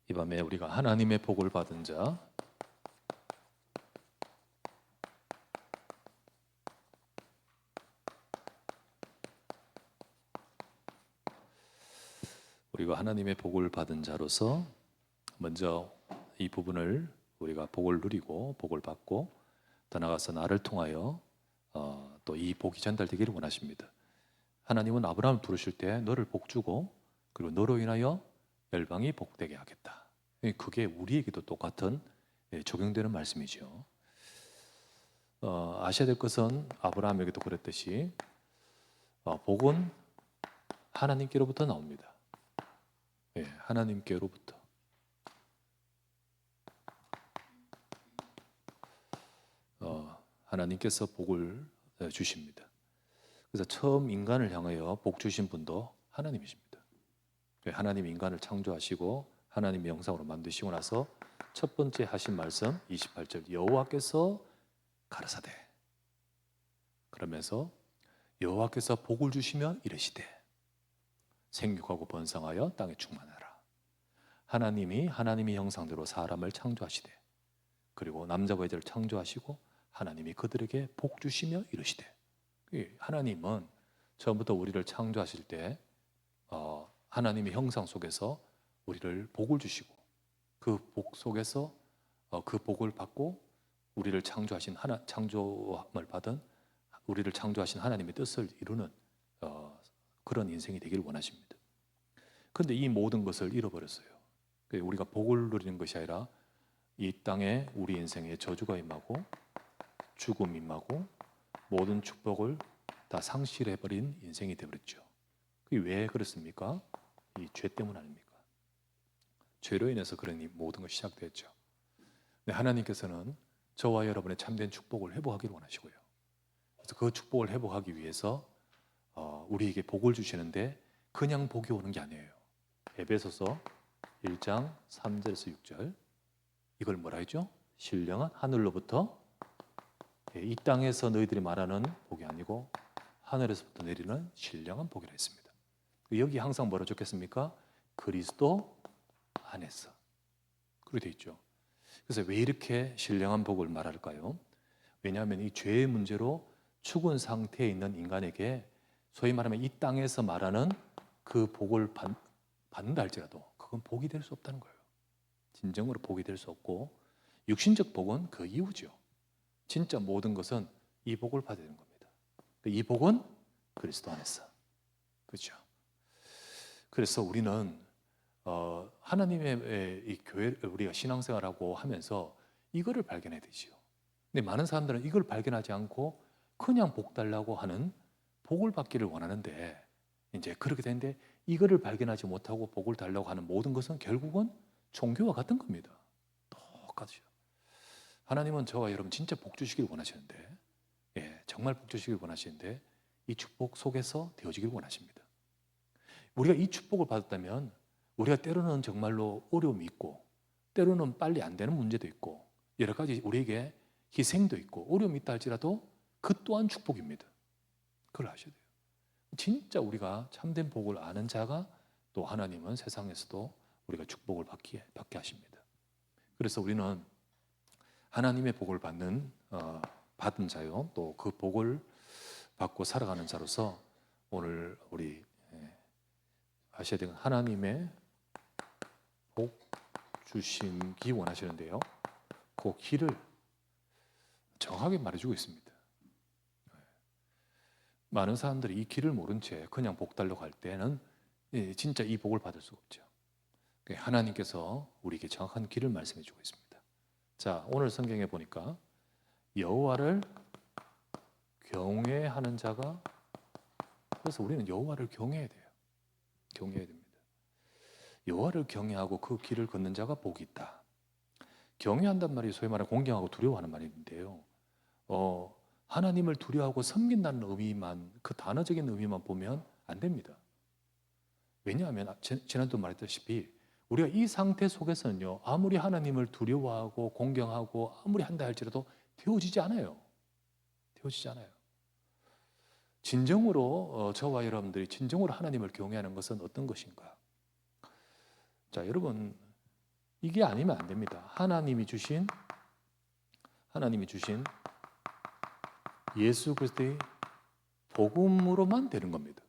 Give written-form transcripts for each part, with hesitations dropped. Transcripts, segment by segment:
이 밤에 우리가 하나님의 복을 받은 자, 우리가 하나님의 복을 받은 자로서 먼저 이 부분을 우리가 복을 누리고 복을 받고 더 나아가서 나를 통하여 또 이 복이 전달되기를 원하십니다. 하나님은 아브라함을 부르실 때 너를 복주고 그리고 너로 인하여 열방이 복되게 하겠다. 그게 우리에게도 똑같은 적용되는 말씀이죠. 아셔야 될 것은 아브라함에게도 그랬듯이 복은 하나님께로부터 나옵니다. 하나님께로부터. 하나님께서 복을 주십니다. 그래서 처음 인간을 향하여 복 주신 분도 하나님이십니다. 하나님 인간을 창조하시고 하나님의 영상으로 만드시고 나서 첫 번째 하신 말씀 28절 여호와께서 가라사대 그러면서 여호와께서 복을 주시며 이르시되 생육하고 번성하여 땅에 충만하라. 하나님이 하나님의 형상대로 사람을 창조하시되 그리고 남자와 여자를 창조하시고 하나님이 그들에게 복 주시며 이르시되 하나님은 처음부터 우리를 창조하실 때 하나님의 형상 속에서 우리를 복을 주시고 그 복 속에서 그 복을 받고 우리를 창조하신 창조함을 받은 우리를 창조하신 하나님의 뜻을 이루는 그런 인생이 되기를 원하십니다. 그런데 이 모든 것을 잃어버렸어요. 우리가 복을 누리는 것이 아니라 이 땅에 우리 인생에 저주가 임하고 죽음이 임하고 모든 축복을 다 상실해버린 인생이 되어버렸죠. 그게 왜 그렇습니까? 이 죄 때문 아닙니까? 죄로 인해서 그런 이 모든 것이 시작됐죠. 하나님께서는 저와 여러분의 참된 축복을 회복하기를 원하시고요. 그래서 그 축복을 회복하기 위해서 우리에게 복을 주시는데 그냥 복이 오는 게 아니에요. 에베소서 1장 3절에서 6절 이걸 뭐라 했죠? 신령한 하늘로부터 이 땅에서 너희들이 말하는 복이 아니고 하늘에서부터 내리는 신령한 복이라 했습니다. 여기 항상 뭐라 적혔습니까? 그리스도 안에서 그렇게 돼 있죠. 그래서 왜 이렇게 신령한 복을 말할까요? 왜냐하면 이 죄의 문제로 죽은 상태에 있는 인간에게 소위 말하면 이 땅에서 말하는 그 복을 받는다 할지라도 그건 복이 될 수 없다는 거예요. 진정으로 복이 될 수 없고 육신적 복은 그 이후죠. 진짜 모든 것은 이 복을 받아야 되는 겁니다. 이 복은 그리스도 안에서. 그렇죠. 그래서 우리는 하나님의 이 교회 우리가 신앙생활하고 하면서 이거를 발견해야 되지요. 근데 많은 사람들은 이걸 발견하지 않고 그냥 복 달라고 하는 복을 받기를 원하는데 이제 그렇게 되는데 이거를 발견하지 못하고 복을 달라고 하는 모든 것은 결국은 종교와 같은 겁니다. 똑같이요. 하나님은 저와 여러분 진짜 복 주시길 원하시는데 정말 복 주시길 원하시는데 이 축복 속에서 되어지길 원하십니다. 우리가 이 축복을 받았다면 우리가 때로는 정말로 어려움이 있고 때로는 빨리 안 되는 문제도 있고 여러 가지 우리에게 희생도 있고 어려움이 있다 할지라도 그 또한 축복입니다. 그걸 아셔야 돼요. 진짜 우리가 참된 복을 아는 자가 또 하나님은 세상에서도 우리가 축복을 받게 하십니다. 그래서 우리는 하나님의 복을 받은 자요. 또 그 복을 받고 살아가는 자로서 오늘 우리 아셔야 되는 하나님의 복 주시기 원하시는데요. 그 길을 정확하게 말해주고 있습니다. 많은 사람들이 이 길을 모른 채 그냥 복 달라고 할 때는 진짜 이 복을 받을 수가 없죠. 하나님께서 우리에게 정확한 길을 말씀해 주고 있습니다. 자, 오늘 성경에 보니까 여호와를 경외하는 자가 그래서 우리는 여호와를 경외해야 돼요. 경외해야 됩니다. 여호와를 경외하고 그 길을 걷는 자가 복이 있다. 경외한단 말이 소위 말하는 공경하고 두려워하는 말인데요. 하나님을 두려워하고 섬긴다는 의미만 그 단어적인 의미만 보면 안 됩니다. 왜냐하면 지난도 말했다시피 우리가 이 상태 속에서는요 아무리 하나님을 두려워하고 공경하고 아무리 한다 할지라도 되어지지 않아요. 되어지지 않아요. 진정으로 저와 여러분들이 진정으로 하나님을 경외하는 것은 어떤 것인가? 자, 여러분 이게 아니면 안 됩니다. 하나님이 주신 예수 그리스도의 복음으로만 되는 겁니다.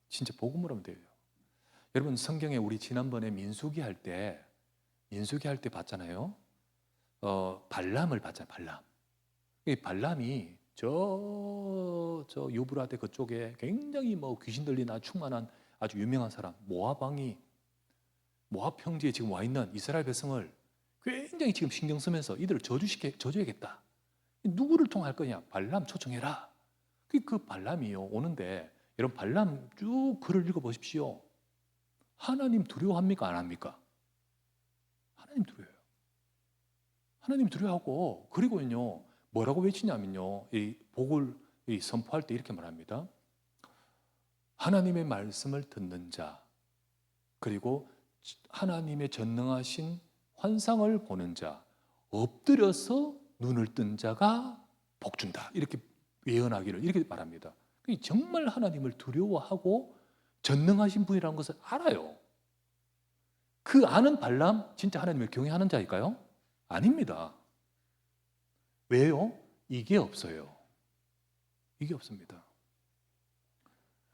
진짜 복음으로만 돼요. 여러분 성경에 우리 지난번에 민수기 할 때 봤잖아요. 발람을 봤잖아요. 발람. 이 발람이 저 유브라데 그쪽에 굉장히 뭐 귀신 들린 아주 충만한 아주 유명한 사람 모압 평지에 지금 와 있는 이스라엘 백성을 굉장히 지금 신경 쓰면서 이들을 저주해야겠다. 누구를 통할 거냐? 발람 초청해라. 그 발람이요 오는데 여러분 발람 쭉 글을 읽어보십시오. 하나님 두려워합니까? 안 합니까? 하나님 두려워해요. 하나님 두려워하고 그리고요 뭐라고 외치냐면요 이 복을 선포할 때 이렇게 말합니다. 하나님의 말씀을 듣는 자 그리고 하나님의 전능하신 환상을 보는 자 엎드려서 눈을 뜬 자가 복준다 이렇게 예언하기를 이렇게 말합니다. 정말 하나님을 두려워하고 전능하신 분이라는 것을 알아요. 그 아는 발람 진짜 하나님을 경외하는 자일까요? 아닙니다. 왜요? 이게 없어요. 이게 없습니다.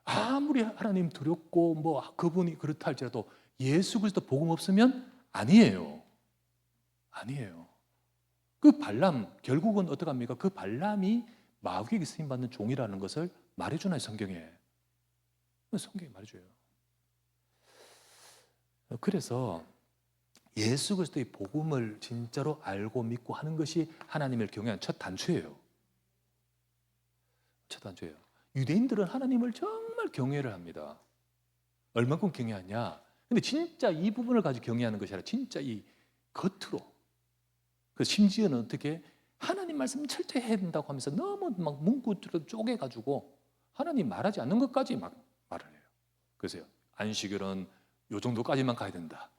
아무리 하나님 두렵고 뭐 그분이 그렇다 할지라도 예수 그리스도 복음 없으면 아니에요. 그 발람 결국은 어떡합니까? 그 발람이 마귀에게 쓰임 받는 종이라는 것을 말해주나요? 성경에 말해줘요. 그래서 예수 그리스도의 복음을 진짜로 알고 믿고 하는 것이 하나님을 경외하는 첫 단추예요. 유대인들은 하나님을 정말 경외를 합니다. 얼마큼 경외하냐? 근데 진짜 이 부분을 가지고 경외하는 것이 아니라 진짜 이 겉으로. 그래서 심지어는 어떻게 하나님 말씀 철저히 해야 된다고 하면서 너무 막 문구로 쪼개가지고 하나님 말하지 않는 것까지 막 말을 해요. 그래서 안식일은 요 정도까지만 가야 된다.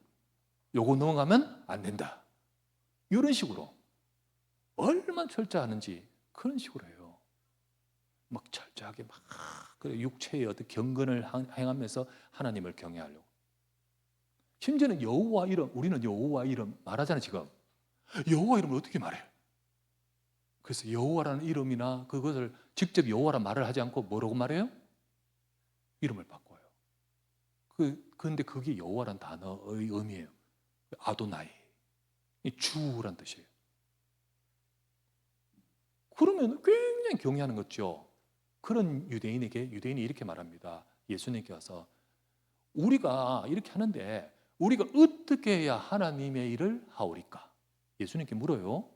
요거 넘어가면 안 된다. 이런 식으로 얼마나 철저하는지 그런 식으로 해요. 막 철저하게 막 육체의 어떤 경건을 행하면서 하나님을 경외하려고. 심지어는 여호와 이름, 우리는 여호와 이름 말하잖아요. 지금 여호와 이름을 어떻게 말해요? 그래서 여호와라는 이름이나 그것을 직접 여호와라 말을 하지 않고 뭐라고 말해요? 이름을 바꿔요. 그런데 그게 여호와라는 단어의 의미예요. 아도나이, 주란 뜻이에요. 그러면 굉장히 경외하는 거죠. 그런 유대인이 이렇게 말합니다. 예수님께 와서 우리가 이렇게 하는데 우리가 어떻게 해야 하나님의 일을 하오리까? 예수님께 물어요.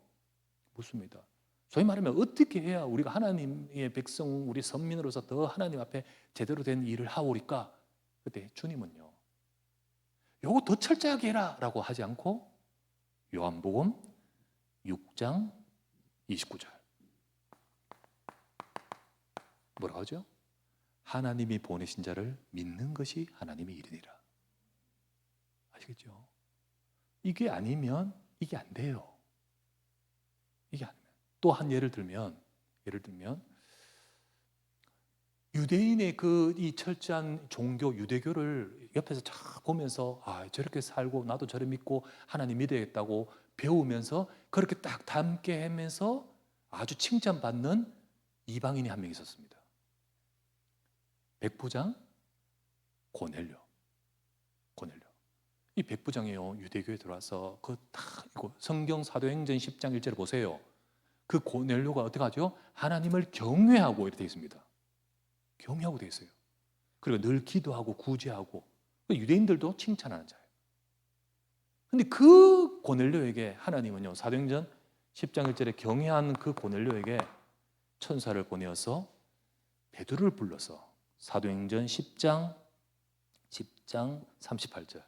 묻습니다. 소위 말하면 어떻게 해야 우리가 하나님의 백성, 우리 선민으로서 더 하나님 앞에 제대로 된 일을 하오리까? 그때 주님은요. 요거 더 철저하게 해라 라고 하지 않고 요한복음 6장 29절 뭐라고 하죠? 하나님이 보내신 자를 믿는 것이 하나님의 일이니라. 아시겠죠? 이게 아니면 이게 안 돼요. 이게 아니면 또 한 예를 들면 유대인의 이 철저한 종교 유대교를 옆에서 쫙 보면서 저렇게 살고 나도 저를 믿고 하나님 믿어야겠다고 배우면서 그렇게 딱 닮게 하면서 아주 칭찬받는 이방인이 한 명 있었습니다. 백부장 고넬료. 이 백부장이요 유대교에 들어와서 성경 사도행전 10장 1절을 보세요. 그 고넬료가 어떻게 하죠? 하나님을 경외하고 이렇게 되어 있습니다. 경외하고 되어 있어요. 그리고 늘 기도하고 구제하고 유대인들도 칭찬하는 자예요. 근데 그 고넬료에게 하나님은요 사도행전 10장 1절에 경외한 그 고넬료에게 천사를 보내어서 베드로를 불러서 사도행전 10장 38절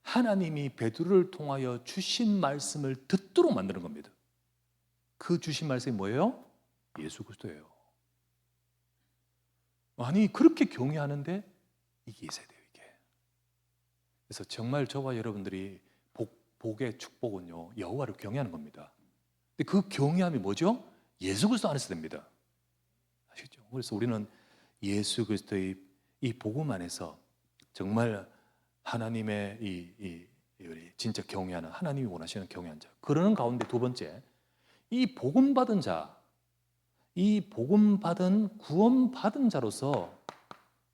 하나님이 베드로를 통하여 주신 말씀을 듣도록 만드는 겁니다. 그 주신 말씀이 뭐예요? 예수 그리스도예요. 아니 그렇게 경외하는데 이게 있어야 돼요. 이게. 그래서 정말 저와 여러분들이 복의 축복은요 여호와를 경외하는 겁니다. 근데 그 경외함이 뭐죠? 예수 그리스도 안에서 됩니다. 아시죠? 그래서 우리는 예수 그리스도의 이 복음 안에서 정말 하나님의 우리 진짜 경외하는, 하나님이 원하시는 경외한 자. 그러는 가운데 두 번째, 이 복음 받은 자, 이 복음 받은 구원 받은 자로서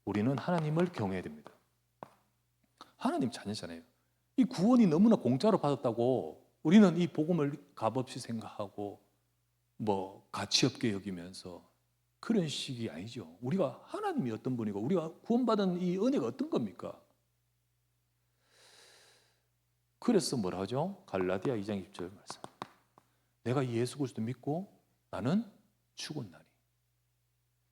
우리는 하나님을 경외해야 됩니다. 하나님 자녀잖아요. 이 구원이 너무나 공짜로 받았다고 우리는 이 복음을 값없이 생각하고 뭐 가치 없게 여기면서 그런 식이 아니죠. 우리가 하나님이 어떤 분이고 우리가 구원받은 이 은혜가 어떤 겁니까? 그래서 뭐라 하죠? 갈라디아 2장 20절 말씀. 내가 예수 그리스도 믿고 나는 죽었나니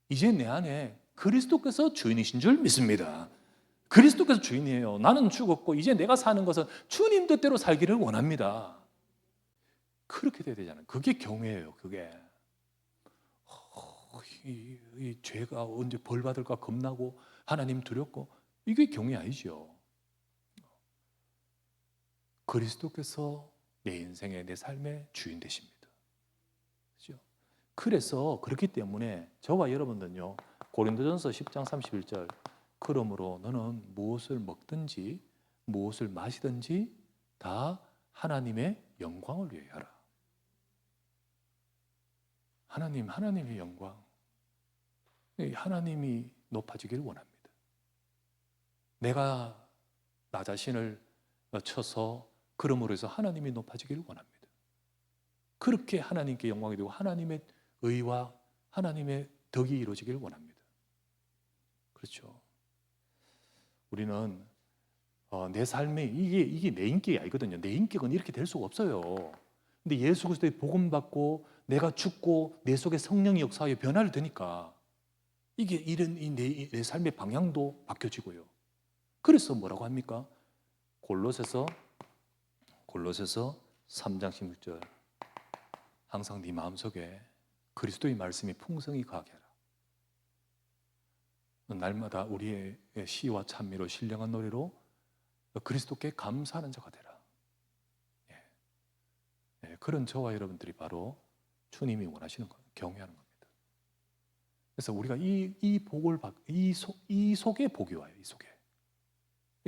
이제 내 안에 그리스도께서 주인이신 줄 믿습니다. 그리스도께서 주인이에요. 나는 죽었고 이제 내가 사는 것은 주님 뜻대로 살기를 원합니다. 그렇게 돼야 되잖아요. 그게 경외예요. 그게 이 죄가 언제 벌 받을까 겁나고 하나님 두렵고 이게 경외 아니죠. 그리스도께서 내 인생의 내 삶의 주인 되십니다. 그렇죠? 그래서 그렇기 때문에 저와 여러분들은요. 고린도전서 10장 31절 그러므로 너는 무엇을 먹든지 무엇을 마시든지 다 하나님의 영광을 위해 하라. 하나님의 영광. 하나님이 높아지기를 원합니다. 내가 나 자신을 쳐서 그러므로 해서 하나님이 높아지기를 원합니다. 그렇게 하나님께 영광이 되고 하나님의 의와 하나님의 덕이 이루어지기를 원합니다. 그렇죠. 우리는 내 삶에 이게 내 인격이 아니거든요. 내 인격은 이렇게 될 수가 없어요. 근데 예수 그리스도의 복음 받고 내가 죽고 내 속에 성령이 역사하여 변화를 되니까 이게 이런 내 삶의 방향도 바뀌어지고요. 그래서 뭐라고 합니까? 골로새서 3장 16절 항상 네 마음속에 그리스도의 말씀이 풍성히 가게 하라. 날마다 우리의 시와 찬미로 신령한 노래로 그리스도께 감사하는 자가 되라. 그런 저와 여러분들이 바로 주님이 원하시는 것, 경외하는 겁니다. 그래서 우리가 이 복을 이 속에 복이 와요. 이 속에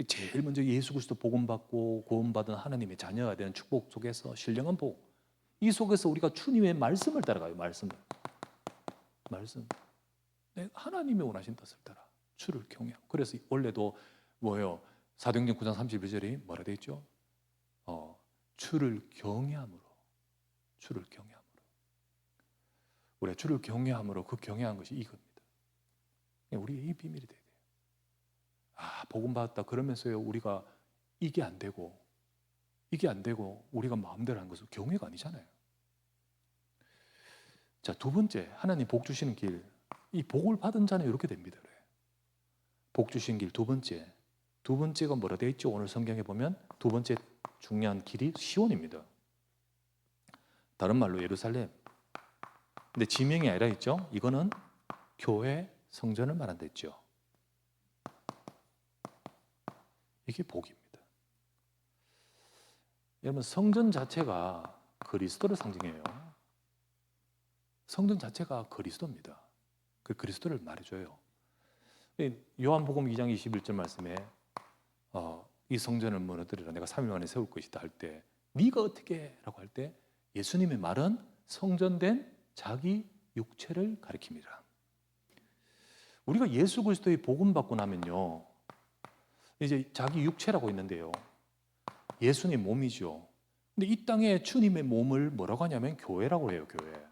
제일 먼저 예수 그리스도 복음 받고 구원받은 하나님의 자녀가 되는 축복 속에서 신령한 복. 이 속에서 우리가 주님의 말씀을 따라가요. 말씀. 하나님이 원하신 뜻을 따라 주를 경외하고. 그래서 원래도 뭐예요? 사도행전 9장 32절이 뭐라 되어 있죠? 주를 경외함으로. 우리가 주를 경외함으로 그 경외한 것이 이겁니다. 우리의 이 비밀이 돼야 돼요. 복음 받았다 그러면서요 우리가 이게 안 되고 우리가 마음대로 하는 것은 경외가 아니잖아요. 자, 두 번째 하나님 복 주시는 길. 이 복을 받은 자는 이렇게 됩니다. 복 주신 길 두 번째가 뭐라 되어 있죠? 오늘 성경에 보면 두 번째 중요한 길이 시온입니다. 다른 말로 예루살렘. 근데 지명이 아니라 있죠? 이거는 교회 성전을 말한다 했죠. 이게 복입니다. 여러분 성전 자체가 그리스도를 상징해요. 성전 자체가 그리스도입니다. 그 그리스도를 말해줘요. 요한복음 2장 21절 말씀에 이 성전을 무너뜨리라 내가 3일 만에 세울 것이다 할 때 네가 어떻게 라고 할 때 예수님의 말은 성전된 자기 육체를 가리킵니다. 우리가 예수 그리스도의 복음 받고 나면요 이제 자기 육체라고 있는데요 예수님 몸이죠. 근데 이 땅에 주님의 몸을 뭐라고 하냐면 교회라고 해요. 교회.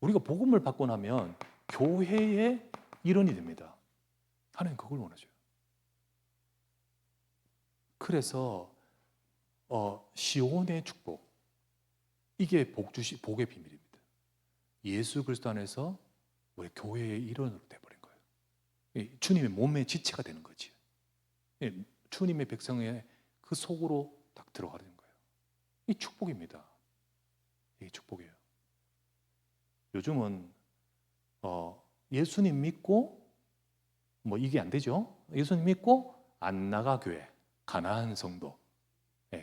우리가 복음을 받고 나면 교회의 일원이 됩니다. 하나님 그걸 원하죠. 그래서 시온의 축복 이게 복의 비밀입니다. 예수 그리스도 안에서 우리 교회의 일원으로 돼버린 거예요. 주님의 몸의 지체가 되는 거지. 주님의 백성의 그 속으로 딱 들어가는 거예요. 이 축복입니다. 이게 축복이에요. 요즘은 예수님 믿고 뭐 이게 안 되죠. 예수님 믿고 안 나가 교회, 가난한 성도,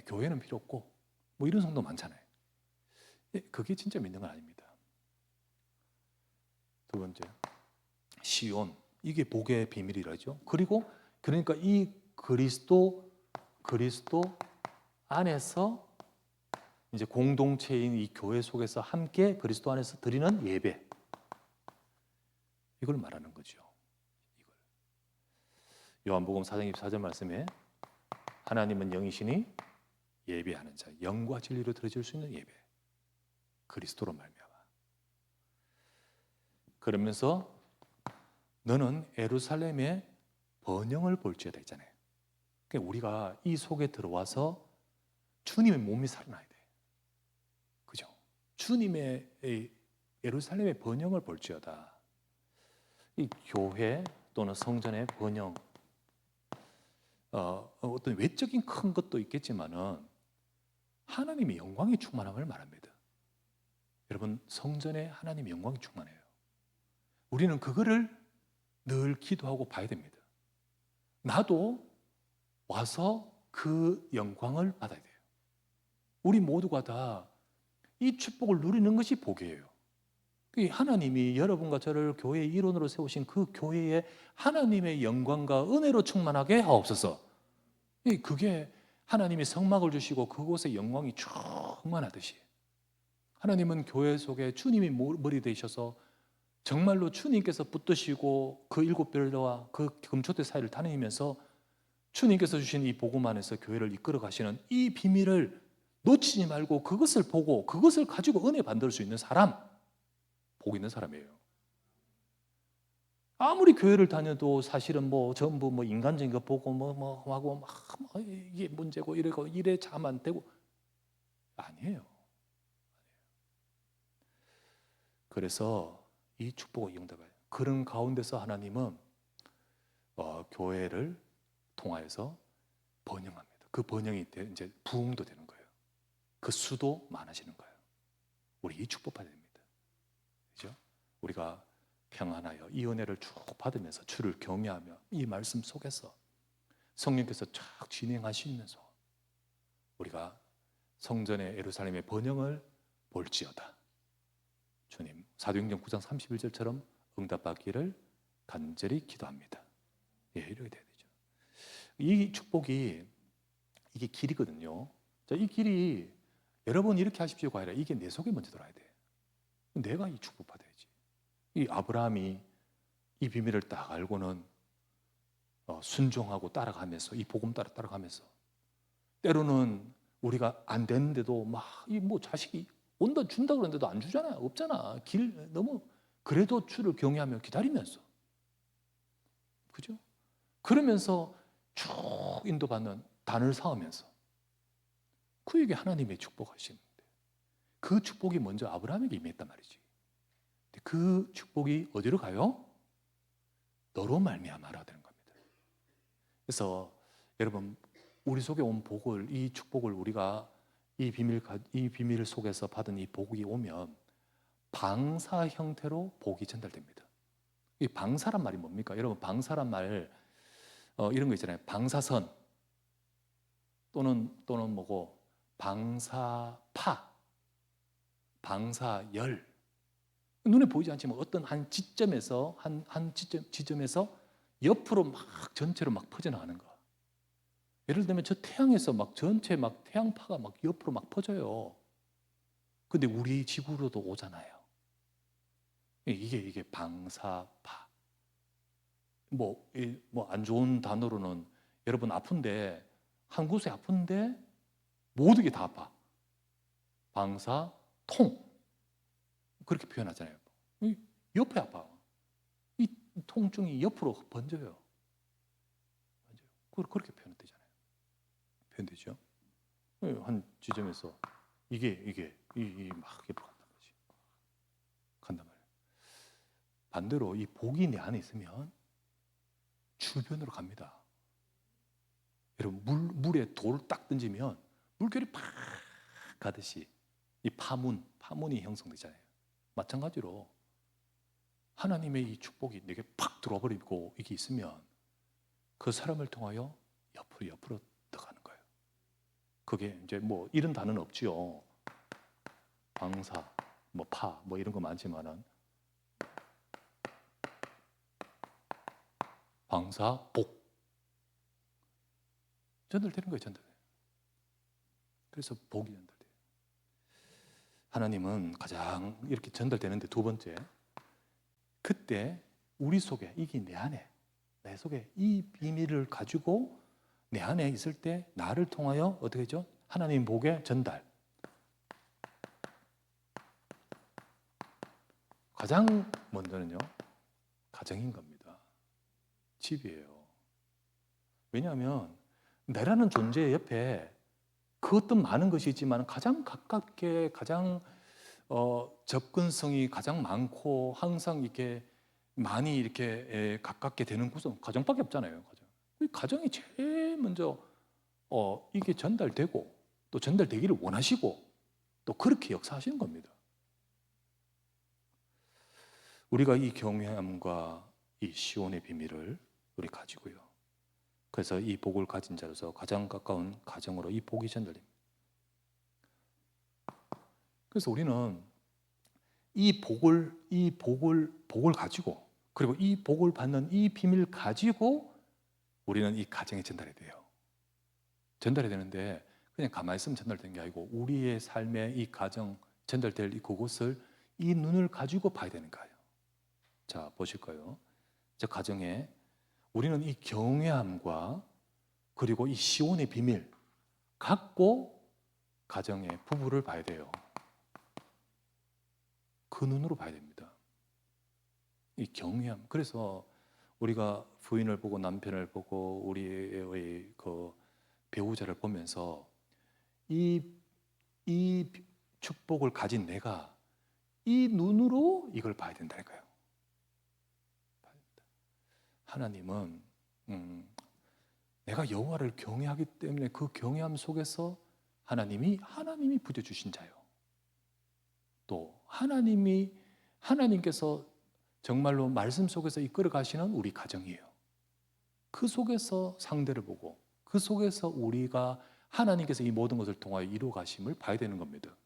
교회는 필요 없고 뭐 이런 성도 많잖아요. 그게 진짜 믿는 건 아닙니다. 두 번째, 시온 이게 복의 비밀이라죠. 그리고 그러니까 이 그리스도 안에서 이제 공동체인 이 교회 속에서 함께 그리스도 안에서 드리는 예배. 이걸 말하는 거죠. 이걸. 요한복음 4장 24절 말씀에 하나님은 영이시니 예배하는 자, 영과 진리로 드려질 수 있는 예배. 그리스도로 말미암아. 그러면서 너는 예루살렘의 번영을 볼지어다 했잖아요. 그러니까 우리가 이 속에 들어와서 주님의 몸이 살아나야 돼. 그죠? 주님의 예루살렘의 번영을 볼지어다. 이 교회 또는 성전의 번영, 어떤 외적인 큰 것도 있겠지만은 하나님의 영광이 충만함을 말합니다. 여러분, 성전에 하나님의 영광이 충만해요. 우리는 그거를 늘 기도하고 봐야 됩니다. 나도 와서 그 영광을 받아야 돼요. 우리 모두가 다 이 축복을 누리는 것이 복이에요. 하나님이 여러분과 저를 교회의 일원으로 세우신 그 교회에 하나님의 영광과 은혜로 충만하게 하옵소서. 그게 하나님이 성막을 주시고 그곳에 영광이 충만하듯이 하나님은 교회 속에 주님이 머리 되셔서 정말로 주님께서 붙드시고 그 일곱 별과 그 금초대 사이를 다니면서 주님께서 주신 이 복음 안에서 교회를 이끌어 가시는 이 비밀을 놓치지 말고 그것을 보고 그것을 가지고 은혜 받을 수 있는 사람, 복 있는 사람이에요. 아무리 교회를 다녀도 사실은 전부 인간적인 거 보고 하고 막 이게 문제고 이래고 이래 참 안 되고 아니에요. 그래서 이 축복을 이용돼봐요. 그런 가운데서 하나님은 교회를 통하여서 번영합니다. 그 번영이 이제 부흥도 되는 거예요. 그 수도 많아지는 거예요. 우리 이 축복 받아야 됩니다. 그죠? 우리가 평안하여 이 은혜를 쭉 받으면서 주를 경외하며 이 말씀 속에서 성령께서 쫙 진행하시면서 우리가 성전의 예루살렘의 번영을 볼지어다. 주님, 사도행전 9장 31절처럼 응답받기를 간절히 기도합니다. 이렇게 돼야 되죠. 이 축복이 이게 길이거든요. 자, 이 길이 여러분 이렇게 하십시오가 아니라 이게 내 속에 먼저 들어야 돼. 내가 이 축복 받아야지. 이 아브라함이 이 비밀을 딱 알고는 순종하고 따라가면서 이 복음 따라가면서 때로는 우리가 안 되는데도 막 이 자식이 온다 준다 그러는데도 안 주잖아요. 없잖아. 길 너무 그래도 주를 경외하며 기다리면서 그죠? 그러면서 쭉 인도받는 단을 쌓으면서 그에게 하나님의 축복하시는데 그 축복이 먼저 아브라함에게 임했단 말이지. 그 축복이 어디로 가요? 너로 말미암아라 되는 겁니다. 그래서 여러분 우리 속에 온 복을 이 축복을 우리가 이 비밀 속에서 받은 이 복이 오면 방사 형태로 복이 전달됩니다. 이 방사란 말이 뭡니까? 여러분 방사란 말 이런 거 있잖아요. 방사선 또는 뭐고 방사파, 방사열. 눈에 보이지 않지만 어떤 한 지점에서 지점에서 옆으로 막 전체로 막 퍼져나가는 거. 예를 들면 저 태양에서 막 전체 막 태양파가 막 옆으로 막 퍼져요. 근데 우리 지구로도 오잖아요. 이게 방사파. 안 좋은 단어로는 여러분 아픈데 한 곳에 아픈데 모든 게 다 아파. 방사통. 그렇게 표현하잖아요. 옆에 아파. 이 통증이 옆으로 번져요. 그렇게 표현되잖아요. 표현되죠. 한 지점에서 이게 막 옆으로 간단 말이지. 간단 말이에요. 반대로 이 복이 내 안에 있으면 주변으로 갑니다. 여러분 물에 돌 딱 던지면 물결이 팍 가듯이 이 파문이 형성되잖아요. 마찬가지로 하나님의 이 축복이 내게 팍 들어와 버리고 이게 있으면 그 사람을 통하여 옆으로 들어가는 거예요. 그게 이제 이런 단어는 없지요. 방사, 파, 이런 거 많지만은 방사복. 전달되는 거예요, 전달. 그래서 복이 전달돼요. 하나님은 가장 이렇게 전달되는데 두 번째, 그때 우리 속에 이게 내 속에 이 비밀을 가지고 내 안에 있을 때 나를 통하여 어떻게 하죠? 하나님 복의 전달. 가장 먼저는요, 가정인 겁니다. 집이에요. 왜냐하면 내라는 존재 옆에 그 어떤 많은 것이 있지만 가장 가깝게 가장 접근성이 가장 많고 항상 이렇게 많이 이렇게 가깝게 되는 곳은 가정밖에 없잖아요. 가정이 제일 먼저 이게 전달되고 또 전달되기를 원하시고 또 그렇게 역사하시는 겁니다. 우리가 이 경외함과 이 시온의 비밀을 우리 가지고요. 그래서 이 복을 가진 자로서 가장 가까운 가정으로 이 복이 전달됩니다. 그래서 우리는 이 복을 가지고 그리고 이 복을 받는 이 비밀을 가지고 우리는 이 가정에 전달해야 돼요. 전달해야 되는데 그냥 가만히 있으면 전달되는 게 아니고 우리의 삶의 이 가정 전달될 그곳을 이 눈을 가지고 봐야 되는 거예요. 자, 보실까요? 저 가정에 우리는 이 경외함과 그리고 이 시온의 비밀 갖고 가정의 부부를 봐야 돼요. 그 눈으로 봐야 됩니다. 이 경외함. 그래서 우리가 부인을 보고 남편을 보고 우리의 그 배우자를 보면서 이 축복을 가진 내가 이 눈으로 이걸 봐야 된다니까요. 하나님은 내가 여호와를 경외하기 때문에 그 경외함 속에서 하나님이 부여주신 자요. 또 하나님께서 정말로 말씀 속에서 이끌어 가시는 우리 가정이에요. 그 속에서 상대를 보고 그 속에서 우리가 하나님께서 이 모든 것을 통하여 이루어 가심을 봐야 되는 겁니다.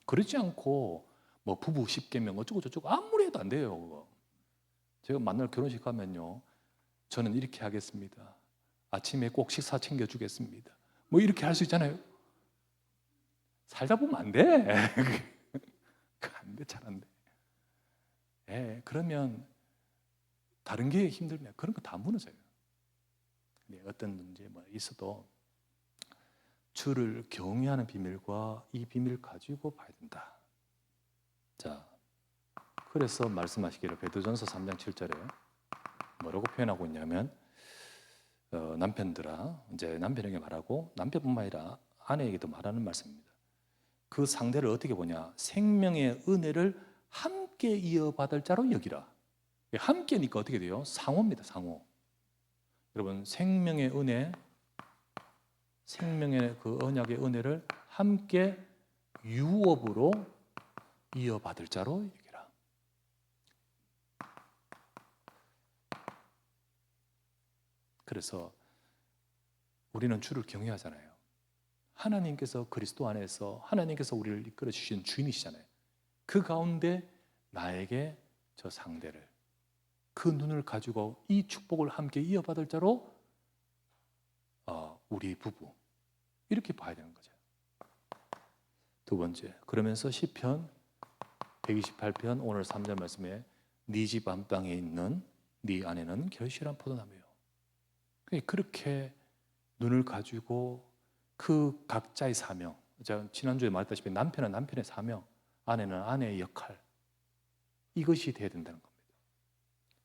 그렇지 않고 뭐 부부 10계명 어쩌고 저쩌고 아무리 해도 안 돼요. 그거. 제가 만날 결혼식 가면요, 저는 이렇게 하겠습니다. 아침에 꼭 식사 챙겨주겠습니다. 뭐 이렇게 할 수 있잖아요. 살다 보면 안 돼. 안 돼, 잘 안 돼. 그러면 다른 게 힘들면 그런 거 다 무너져요. 어떤 문제 뭐 있어도 주를 경외하는 비밀과 이 비밀을 가지고 봐야 된다. 자, 그래서 말씀하시기를 베드로전서 3장 7절에 뭐라고 표현하고 있냐면 남편들아, 이제 남편에게 말하고 남편뿐만 아니라 아내에게도 말하는 말씀입니다. 그 상대를 어떻게 보냐? 생명의 은혜를 함께 이어받을 자로 여기라. 함께니까 어떻게 돼요? 상호입니다. 상호. 여러분, 생명의 은혜, 생명의 그 언약의 은혜를 함께 유업으로 이어받을 자로 여기라. 그래서 우리는 주를 경외하잖아요. 하나님께서 그리스도 안에서 하나님께서 우리를 이끌어 주신 주인이시잖아요. 그 가운데 나에게 저 상대를 그 눈을 가지고 이 축복을 함께 이어받을 자로 우리 부부 이렇게 봐야 되는 거죠. 두 번째, 그러면서 시편 128편 오늘 3절 말씀에 네 집 안방에 있는 네 아내는 결실한 포도나무요. 그렇게 눈을 가지고 그 각자의 사명, 제가 지난주에 말했다시피 남편은 남편의 사명, 아내는 아내의 역할, 이것이 돼야 된다는 겁니다.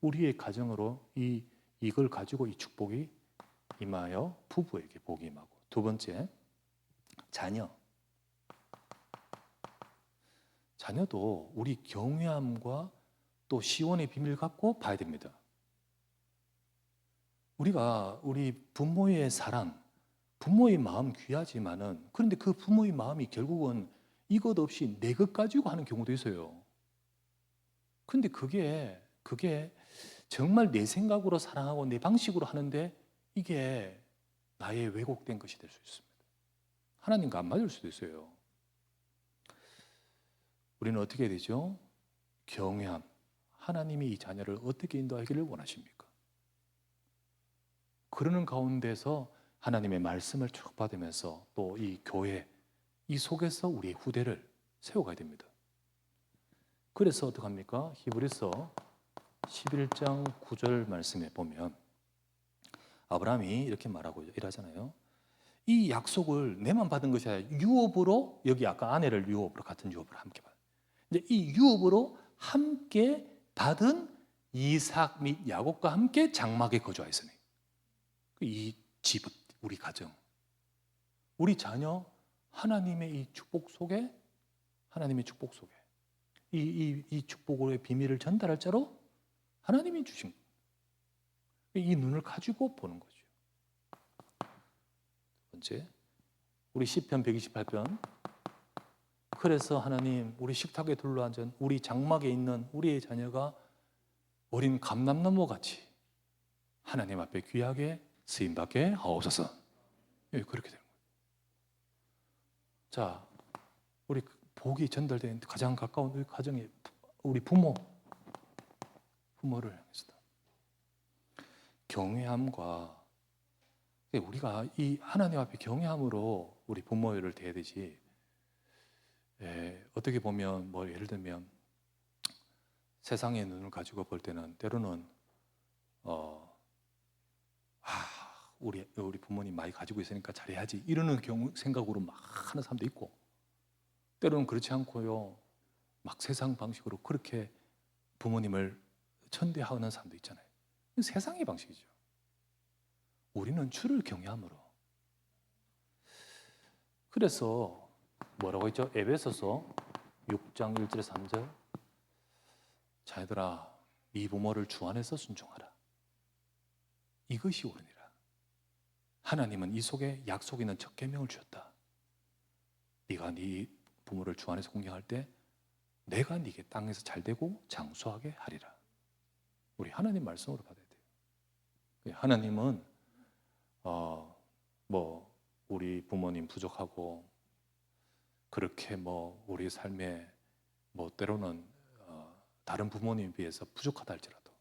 우리의 가정으로 이걸 가지고 이 축복이 임하여 부부에게 복이 임하고. 두 번째, 자녀도 우리 경외함과 또 시온의 비밀 갖고 봐야 됩니다. 우리가 우리 부모의 사랑, 부모의 마음 귀하지만은 그런데 그 부모의 마음이 결국은 이것 없이 내 것 가지고 하는 경우도 있어요. 그런데 그게 정말 내 생각으로 사랑하고 내 방식으로 하는데 이게 나의 왜곡된 것이 될 수 있습니다. 하나님과 안 맞을 수도 있어요. 우리는 어떻게 해야 되죠? 경외함. 하나님이 이 자녀를 어떻게 인도하기를 원하십니까? 그러는 가운데서 하나님의 말씀을 쭉 받으면서 또 이 교회 이 속에서 우리의 후대를 세워가야 됩니다. 그래서 어떡합니까? 히브리서 11장 9절 말씀에 보면 아브라함이 이렇게 말하고 이러잖아요. 이 약속을 내만 받은 것이 아니라 유업으로, 여기 아까 아내를 유업으로, 같은 유업으로 함께 받은, 이제 이 유업으로 함께 받은 이삭 및 야곱과 함께 장막에 거주하였으니, 이 집, 우리 가정, 우리 자녀, 하나님의 이 축복 속에, 하나님의 축복 속에 이 축복의 비밀을 전달할 자로 하나님이 주신 이 눈을 가지고 보는 거죠. 두 번째, 우리 시편 128편. 그래서 하나님, 우리 식탁에 둘러앉은 우리 장막에 있는 우리의 자녀가 어린 감람나무 같이 하나님 앞에 귀하게 쓰임받게 하옵소서. 그렇게 되는 거예요. 자, 우리 복이 전달되는 가장 가까운 우리 가정의 우리 부모를 향해서다. 경외함과, 우리가 이 하나님 앞에 경외함으로 우리 부모를 대해야 되지. 어떻게 보면 뭐 예를 들면 세상의 눈을 가지고 볼 때는 때로는 우리 부모님 많이 가지고 있으니까 잘해야지 이러는 생각으로 막 하는 사람도 있고, 때로는 그렇지 않고요, 막 세상 방식으로 그렇게 부모님을 천대하는 사람도 있잖아요. 세상의 방식이죠. 우리는 주를 경외함으로. 그래서 뭐라고 했죠? 에베소서 6장 1절 3절. 자녀들아, 네 부모를 주 안에서 순종하라. 이것이 옳으니라. 하나님은 이 속에 약속 있는 첫 계명을 주셨다. 네가 네 부모를 주 안에서 공경할 때 내가 네게 땅에서 잘되고 장수하게 하리라. 우리 하나님 말씀으로 받아야 돼요. 하나님은 우리 부모님 부족하고 그렇게 우리 삶에 때로는 다른 부모님에 비해서 부족하다 할지라도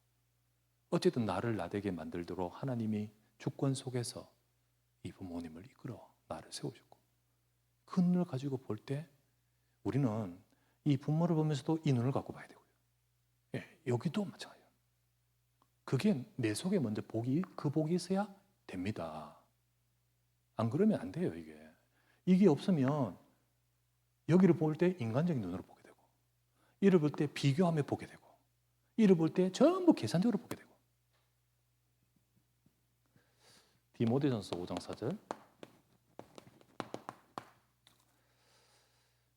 어쨌든 나를 나되게 만들도록 하나님이 주권 속에서 이 부모님을 이끌어 나를 세우셨고, 그 눈을 가지고 볼 때 우리는 이 부모를 보면서도 이 눈을 갖고 봐야 되고요. 여기도 마찬가지예요. 그게 내 속에 먼저 그 복이 있어야 됩니다. 안 그러면 안 돼요. 이게 없으면 여기를 볼 때 인간적인 눈으로 보게 되고, 이를 볼 때 비교하며 보게 되고, 이를 볼 때 전부 계산적으로 보게 되고. 디모데전서 5장 4절.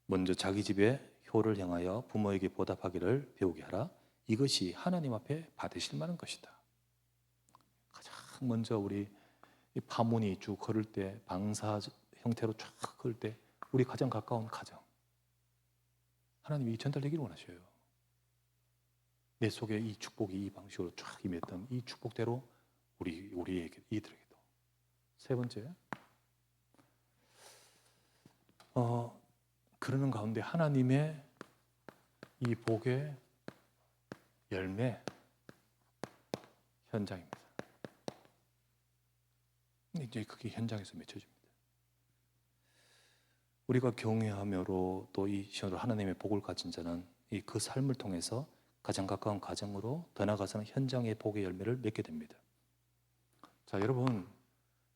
먼저 자기 집에 효를 향하여 부모에게 보답하기를 배우게 하라. 이것이 하나님 앞에 받으실 만한 것이다. 가장 먼저 우리 파문이 쭉 걸을 때, 방사 형태로 쫙 걸을 때 우리 가장 가까운 가정, 하나님이 전달되기를 원하셔요. 내 속에 이 축복이 이 방식으로 쫙 임했던 이 축복대로 우리에게, 이들에게도. 세 번째, 그러는 가운데 하나님의 이 복의 열매 현장입니다. 이제 그게 현장에서 맺혀집니다. 우리가 경외하며로 또 이 시험으로 하나님의 복을 가진 자는 그 삶을 통해서 가장 가까운 가정으로 더 나아가서는 현장의 복의 열매를 맺게 됩니다. 자, 여러분,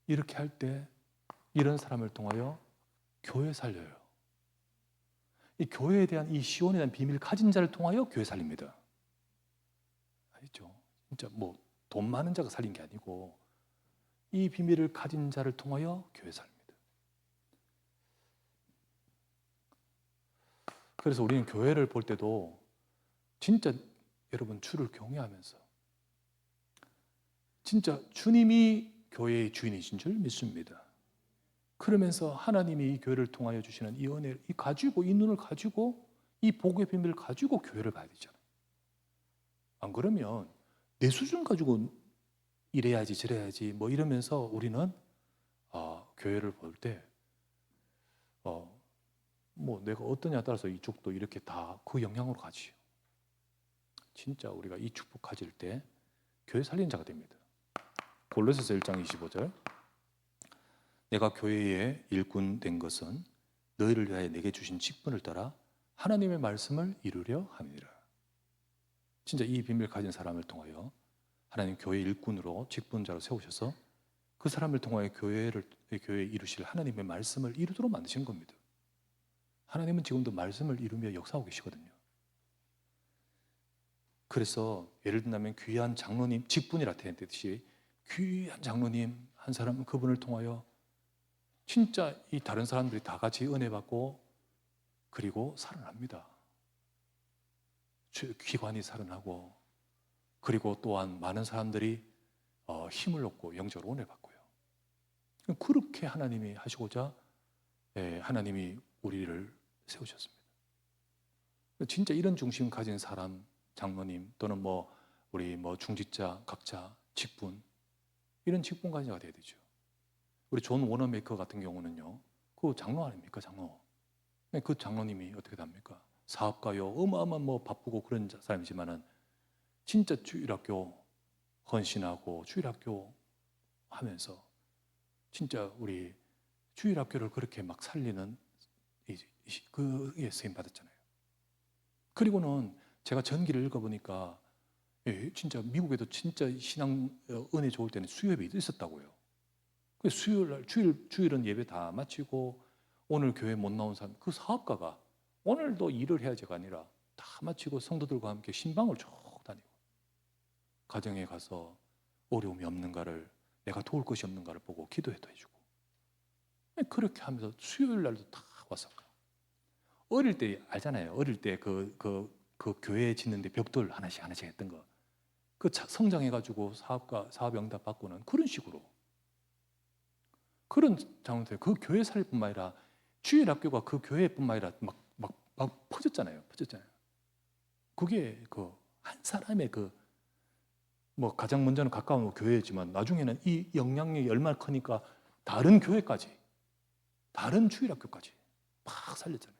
이렇게 할 때 이런 사람을 통하여 교회 살려요. 이 교회에 대한 이 시온에 대한 비밀을 가진 자를 통하여 교회 살립니다. 알죠? 진짜 돈 많은 자가 살린 게 아니고 이 비밀을 가진 자를 통하여 교회 살립니다. 그래서 우리는 교회를 볼 때도 진짜 여러분 주를 경외하면서 진짜 주님이 교회의 주인이신 줄 믿습니다. 그러면서 하나님이 이 교회를 통하여 주시는 이 은혜를 가지고, 이 눈을 가지고, 이 복의 비밀을 가지고 교회를 봐야 되잖아요. 안 그러면 내 수준 가지고 이래야지 저래야지 이러면서 우리는 교회를 볼 때 내가 어떠냐에 따라서 이쪽도 이렇게 다 그 영향으로 가지요. 진짜 우리가 이 축복 가질 때 교회 살리는 자가 됩니다. 골로새서 1장 25절. 내가 교회의 일꾼 된 것은 너희를 위하여 내게 주신 직분을 따라 하나님의 말씀을 이루려 함이라. 진짜 이 비밀을 가진 사람을 통하여 하나님 교회 일꾼으로 직분자로 세우셔서 그 사람을 통하여 교회 이루실 하나님의 말씀을 이루도록 만드신 겁니다. 하나님은 지금도 말씀을 이루며 역사하고 계시거든요. 그래서 예를 든다면 귀한 장로님, 직분이라 했듯이 귀한 장로님 한 사람은 그분을 통하여 진짜 이 다른 사람들이 다 같이 은혜 받고 그리고 살아납니다. 기관이 살아나고 그리고 또한 많은 사람들이 힘을 얻고 영적으로 은혜 받고요. 그렇게 하나님이 하시고자 하나님이 우리를 세우셨습니다. 진짜 이런 중심 가진 사람, 장로님 또는 우리 중직자 각자 직분, 이런 직분 가진 자가 돼야 되죠. 우리 존 워너메이커 같은 경우는요, 그 장로 아닙니까, 장로? 그 장로님이 어떻게 됩니까? 사업가요, 어마어마한 바쁘고 그런 사람이지만은 진짜 주일학교 헌신하고 주일학교 하면서 진짜 우리 주일학교를 그렇게 막 살리는 그에 쓰임 받았잖아요. 그리고는 제가 전기를 읽어보니까 진짜 미국에도 진짜 신앙 은혜 좋을 때는 수요예배 있었다고요. 그 주일은 예배 다 마치고 오늘 교회 못 나온 사람, 그 사업가가 오늘도 일을 해야지가 아니라 다 마치고 성도들과 함께 신방을 쭉 다니고 가정에 가서 어려움이 없는가를, 내가 도울 것이 없는가를 보고 기도해도 해주고, 그렇게 하면서 수요일 날도 다 왔어요. 어릴 때 알잖아요. 어릴 때 그 교회 짓는데 벽돌 하나씩 했던 거, 그 성장해가지고 사업 응답 받고는 그런 식으로, 그런 장로들, 그 교회 살뿐만 아니라 주일 학교가 그 교회뿐만 아니라 막 퍼졌잖아요. 그게 한 사람의 가장 먼저는 가까운 교회지만 나중에는 이 영향력이 얼마나 크니까 다른 교회까지, 다른 주일 학교까지 막 살렸잖아요.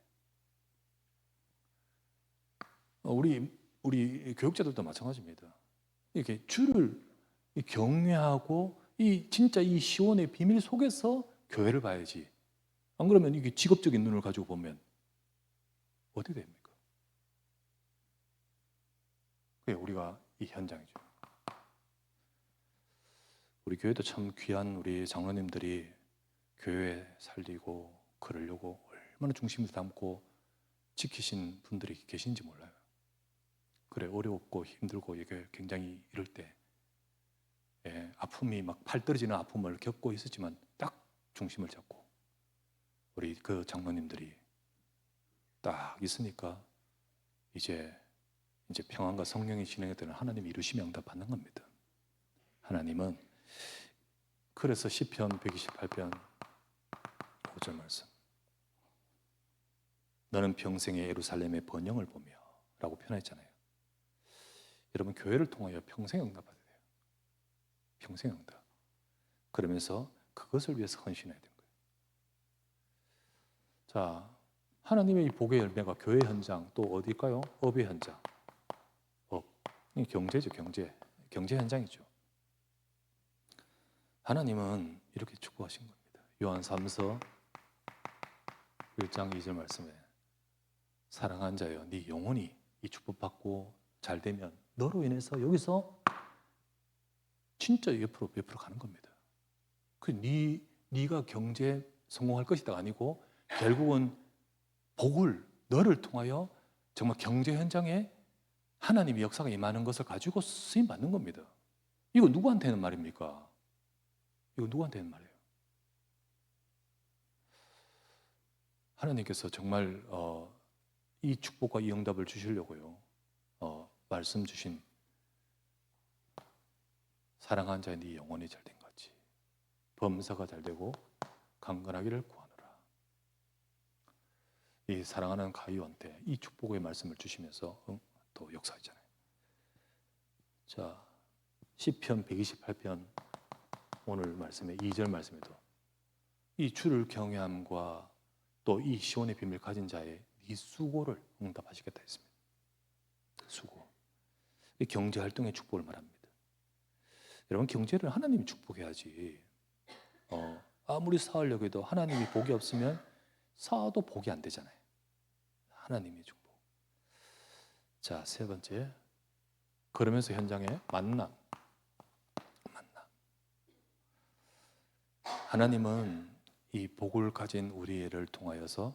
우리 교육자들도 마찬가지입니다. 이렇게 주를 경외하고 진짜 이 시온의 비밀 속에서 교회를 봐야지. 안 그러면 이게 직업적인 눈을 가지고 보면 어떻게 됩니까? 그게 우리가 이 현장이죠. 우리 교회도 참 귀한 우리 장로님들이 교회 살리고 그러려고 얼마나 중심을 담고 지키신 분들이 계신지 몰라요. 그래, 어렵고 힘들고 이게 굉장히 이럴 때 아픔이 막 팔 떨어지는 아픔을 겪고 있었지만 딱 중심을 잡고 우리 그 장로님들이 딱 있으니까 이제 평안과 성령이 진행이 되는 하나님이 이루심이 응답 받는 겁니다. 하나님은 그래서 시편 128편 5절 말씀, 너는 평생에 예루살렘의 번영을 보며 라고 표현했잖아요. 여러분, 교회를 통하여 평생 응답받아야 돼요. 평생 응답. 그러면서 그것을 위해서 헌신해야 되는 거예요. 자, 하나님의 이 복의 열매가 교회 현장, 또 어디일까요? 업의 현장. 업. 경제죠, 경제 현장이죠. 하나님은 이렇게 축복하신 겁니다. 요한 3서 1장 2절 말씀에 사랑한 자여, 네 영혼이 이 축복받고 잘 되면 너로 인해서 여기서 진짜 옆으로 가는 겁니다. 네가 경제 성공할 것이다 아니고 결국은 복을 너를 통하여 정말 경제 현장에 하나님의 역사가 임하는 것을 가지고 쓰임 받는 겁니다. 이거 누구한테는 말입니까? 이거 누구한테는 말이에요? 하나님께서 정말 이 축복과 이 응답을 주시려고요. 말씀 주신 사랑한 자의 네 영혼이 잘된 같이 범사가 잘되고 강건하기를 구하노라. 이 사랑하는 가이오한테 이 축복의 말씀을 주시면서 또 역사했잖아요. 자, 시편 128편 오늘 말씀에 2절 말씀에도 이 주를 경외함과 또 이 시온의 비밀 가진 자의 네 수고를 응답하시겠다 했습니다. 수고. 이 경제 활동의 축복을 말합니다. 여러분, 경제를 하나님이 축복해야지 아무리 쌓으려고 해도 하나님이 복이 없으면 쌓아도 복이 안 되잖아요. 하나님의 축복. 자, 세 번째. 그러면서 현장에 만남. 하나님은 이 복을 가진 우리를 통하여서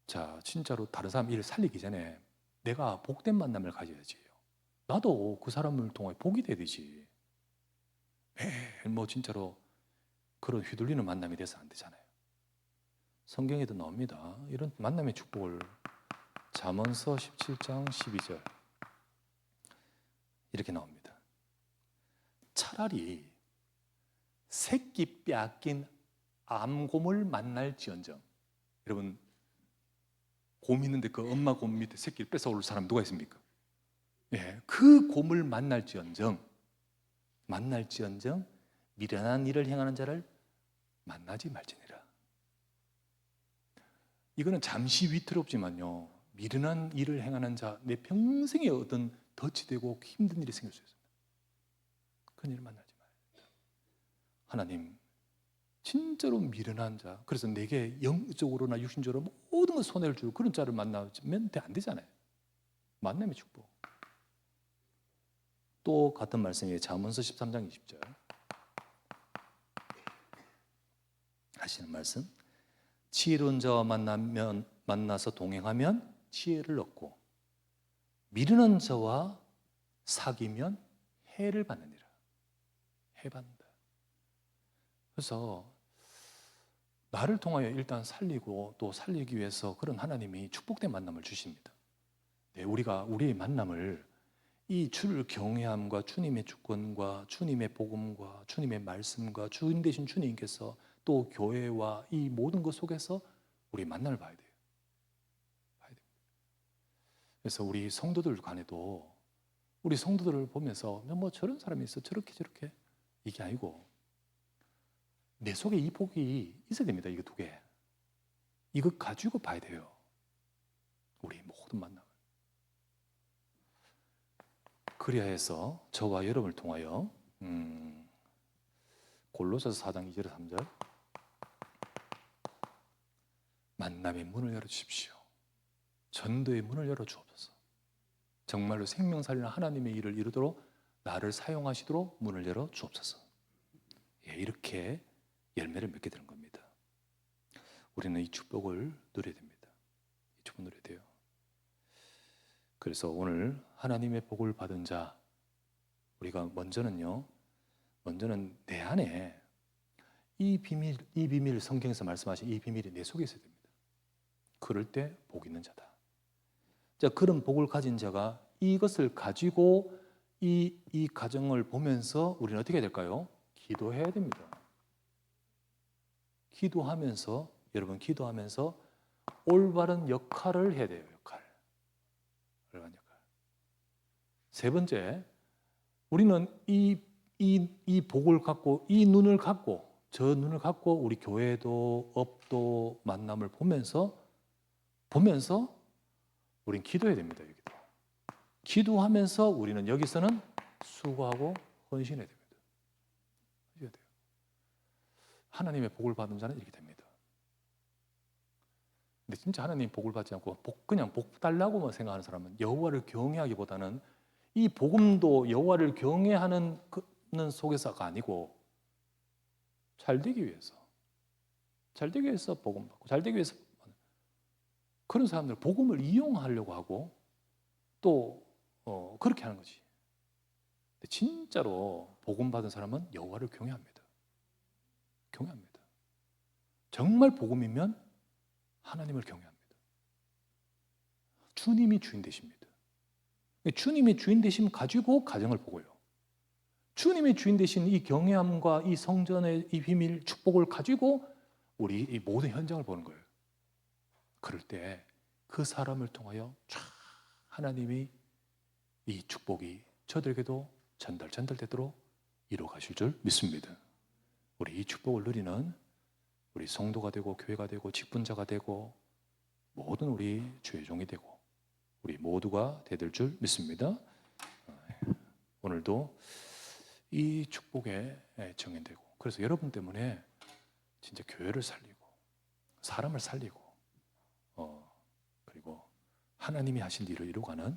자, 진짜로 다른 사람 일을 살리기 전에 내가 복된 만남을 가져야지. 나도 그 사람을 통해 복이 돼야 되지. 매일 뭐 진짜로 그런 휘둘리는 만남이 돼서 안 되잖아요. 성경에도 나옵니다. 이런 만남의 축복을 잠언서 17장 12절 이렇게 나옵니다. 차라리 새끼 빼앗긴 암곰을 만날지언정. 여러분, 곰 있는데 그 엄마 곰 밑에 새끼를 뺏어올 사람 누가 있습니까? 예, 그 곰을 만날지언정 미련한 일을 행하는 자를 만나지 말지니라. 이거는 잠시 위태롭지만요, 미련한 일을 행하는 자, 내 평생에 어떤 덫이 되고 힘든 일이 생길 수 있습니다. 그런 일을 만나지 말아요. 하나님, 진짜로 미련한 자, 그래서 내게 영적으로나 육신적으로 모든 걸 손해를 주고 그런 자를 만나면 안 되잖아요. 만남의 축복. 또 같은 말씀이 잠언서 13장 20절 하시는 말씀. 지혜로운 자와 만나서 동행하면 지혜를 얻고 미련한 자와 사귀면 해를 받느니라. 해 받는다. 그래서 나를 통하여 일단 살리고 또 살리기 위해서 그런 하나님이 축복된 만남을 주십니다. 네, 우리가 우리의 만남을 이 주를 경외함과 주님의 주권과 주님의 복음과 주님의 말씀과 주인 되신 주님께서 또 교회와 이 모든 것 속에서 우리 만남을 봐야 돼요. 그래서 우리 성도들 간에도 우리 성도들을 보면서 뭐 저런 사람이 있어 저렇게 이게 아니고 내 속에 이 복이 있어야 됩니다. 이거 두 개. 이거 가지고 봐야 돼요. 우리 모든 만남을. 그리하 해서 저와 여러분을 통하여 골로새서 4장 2절 3절 만남의 문을 열어주십시오. 전도의 문을 열어주옵소서. 정말로 생명 살리는 하나님의 일을 이루도록 나를 사용하시도록 문을 열어주옵소서. 예, 이렇게 열매를 맺게 되는 겁니다. 우리는 이 축복을 누려야 됩니다. 이 축복 누려야 돼요. 그래서 오늘 하나님의 복을 받은 자, 우리가 먼저는 내 안에 이 비밀 성경에서 말씀하신 이 비밀이 내 속에 있어야 됩니다. 그럴 때 복 있는 자다. 자, 그런 복을 가진 자가 이것을 가지고 이 가정을 보면서 우리는 어떻게 해야 될까요? 기도해야 됩니다. 여러분 기도하면서 올바른 역할을 해야 돼요. 올바른 역할. 세 번째, 우리는 이 복을 갖고 이 눈을 갖고 저 눈을 갖고 우리 교회도 업도 만남을 보면서 우린 기도해야 됩니다. 여기도. 기도하면서 우리는 여기서는 수고하고 헌신해야 됩니다. 해야 돼요. 하나님의 복을 받은 자는 이렇게 됩니다. 근데 진짜 하나님 복을 받지 않고 그냥 복 달라고만 생각하는 사람은 여호와를 경외하기보다는 이 복음도 여호와를 경외하는 속에서가 아니고 잘 되기 위해서 복음 받고 잘 되기 위해서 그런 사람들 복음을 이용하려고 하고 또 그렇게 하는 거지. 근데 진짜로 복음 받은 사람은 여호와를 경외합니다. 정말 복음이면 하나님을 경외합니다. 주님이 주인 되십니다. 주님이 주인 되심 가지고 가정을 보고요. 주님의 주인 되신 이 경외함과 이 성전의 이 비밀 축복을 가지고 우리 이 모든 현장을 보는 거예요. 그럴 때 그 사람을 통하여 쫙 하나님이 이 축복이 저들에게도 전달되도록 이루어 가실 줄 믿습니다. 우리 이 축복을 누리는 우리 성도가 되고 교회가 되고 직분자가 되고 모든 우리 주의 종이 되고 우리 모두가 되될 줄 믿습니다. 오늘도 이 축복에 정인되고 그래서 여러분 때문에 진짜 교회를 살리고 사람을 살리고 그리고 하나님이 하신 일을 이루어가는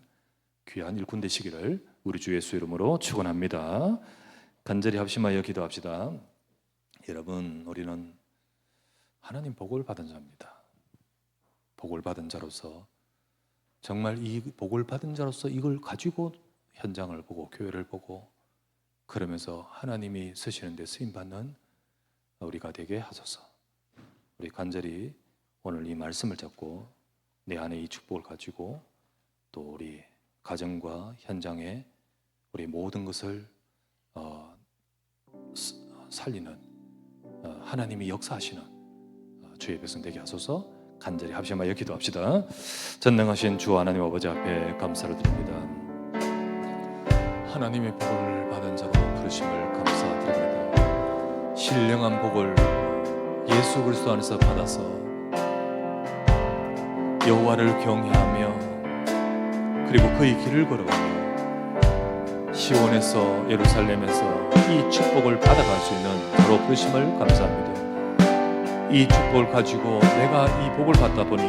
귀한 일꾼 되시기를 우리 주 예수 이름으로 축원합니다. 간절히 합심하여 기도합시다. 여러분, 우리는 하나님 복을 받은 자입니다. 복을 받은 자로서 정말 이 복을 받은 자로서 이걸 가지고 현장을 보고 교회를 보고 그러면서 하나님이 쓰시는 데 쓰임받는 우리가 되게 하소서. 우리 간절히 오늘 이 말씀을 잡고 내 안에 이 축복을 가지고 또 우리 가정과 현장에 우리 모든 것을 살리는 하나님이 역사하시는 주의 백성 되게 하소서. 간절히 합심하여 기도합시다. 전능하신 주 하나님 아버지 앞에 감사를 드립니다. 하나님의 복을 받은 자로 부르심을 감사드립니다. 신령한 복을 예수 그리스도 안에서 받아서 여호와를 경외하며 그리고 그의 길을 걸어가며 시온에서 예루살렘에서 이 축복을 받아갈 수 있는 자로 부르심을 감사합니다. 이 축복을 가지고 내가 이 복을 받다 보니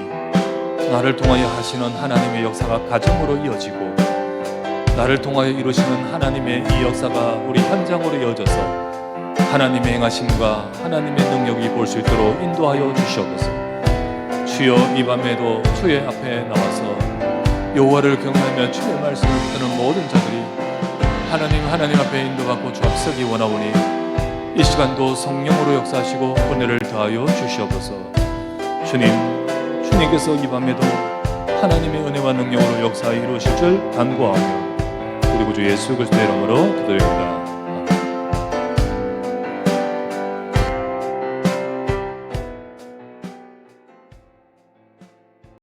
나를 통하여 하시는 하나님의 역사가 가정으로 이어지고 나를 통하여 이루시는 하나님의 이 역사가 우리 현장으로 이어져서 하나님의 행하심과 하나님의 능력이 볼 수 있도록 인도하여 주시옵소서. 주여, 이 밤에도 주의 앞에 나와서 여호와를 경외하며 주의 말씀을 듣는 모든 자들이 하나님 앞에 인도받고 주 앞 서기 원하오니 이 시간도 성령으로 역사하시고 은혜를 더하여 주시옵소서. 주님께서 이 밤에도 하나님의 은혜와 능력으로 역사에 이루실 줄 간구하며 우리 구주 예수 그리스도의 이름으로 기도드립니다.